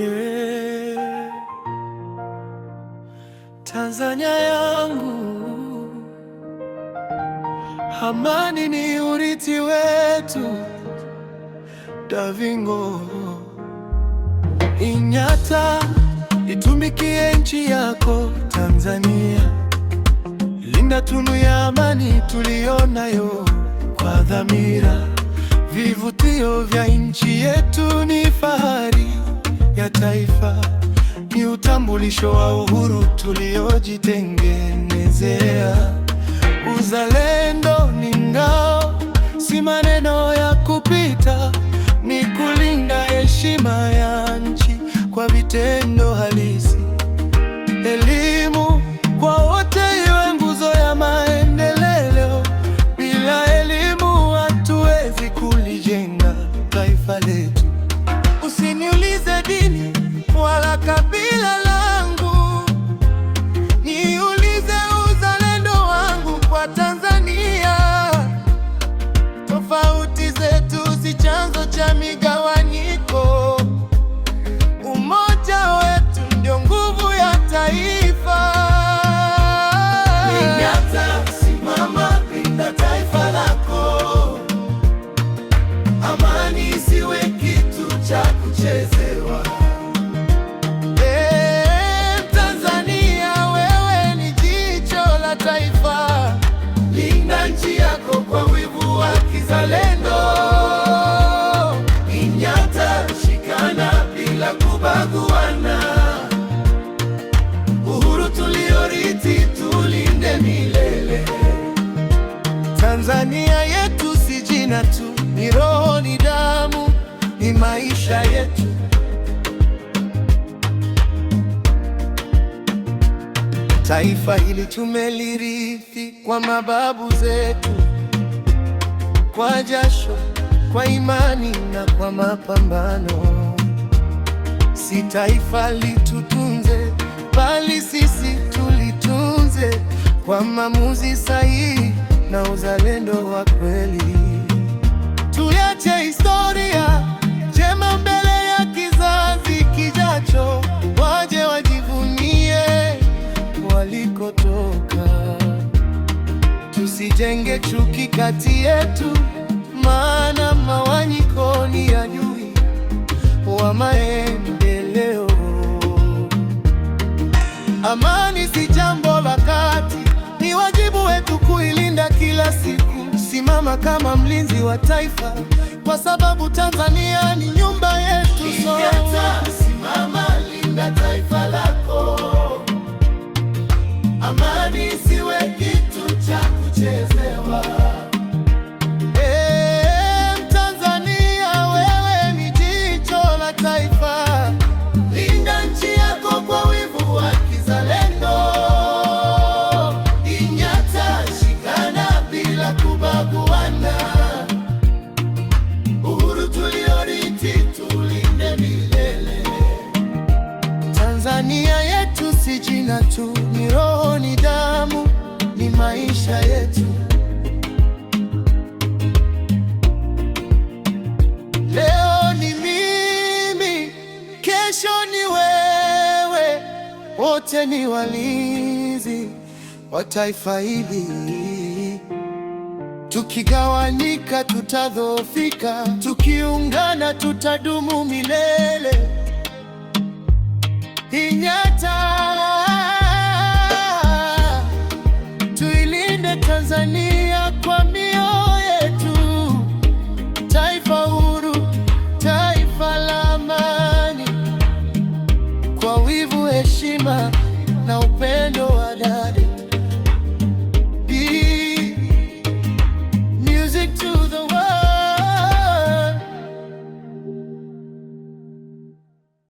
yeah. Tanzania yangu, amani ni urithi wetu. Davingo Inyata, itumikie nchi yako Tanzania. Linda tunu ya amani tulionayo kwa dhamira. Vivutio vya nchi yetu ni fahari ya taifa, ni utambulisho wa uhuru tuliojitengenezea. Uzalendo ni ngao, si maneno ya kupita, ni kulinda heshima ya nchi kwa vitendo halisi. Elimu kwa wote iwe nguzo ya maendeleo. Bila elimu hatuwezi kulijenga taifa letu. Usiniulize dini wala kabila langu, niulize uzalendo wangu kwa Tanzania. Tofauti zetu si chanzo cha migawanyiko, umoja wetu ndio nguvu ya taifa. Inyata, simama, linda taifa lako. Amani isiwe kitu cha kuchezewa. Tanzania, wewe ni jicho la taifa. Linda nchi yako kwa wivu wa kizalendo. Inyata, shikana bila kubaguana. Uhuru tuliorithi tulinde milele. Tanzania yetu si jina tu, ni roho, ni damu, ni maisha yetu. Taifa hili tumelirithi kwa mababu zetu, kwa jasho, kwa imani na kwa mapambano. Si taifa litutunze, bali sisi tulitunze kwa maamuzi sahihi na uzalendo wa kweli. Tuache historia njema mbele ya kizazi kijacho, waje wajivunie walikotoka. Tusijenge chuki kati yetu, maana mawanyiko ni adui wa maendeleo. Amani si jambo la kati, ni wajibu wetu kuilinda kila siku. Simama kama mlinzi wa taifa, kwa sababu Tanzania ni nyumba yetu sote. Simama, linda taifa lako. Amani isiwe kitu cha kuchezewa. Tanzania, wewe ni jicho la taifa. Linda nchi yako kwa wivu wa kizalendo. Inyata, shikana bila kubaguana. Uhuru tuliorithi tulinde milele. Tanzania yetu si jina tu, ni roho, ni damu, ni maisha yetu. Leo ni mimi, kesho ni wewe, wote ni walinzi wa taifa hili. Tukigawanyika tutadhoofika, tukiungana tutadumu milele. Inyata.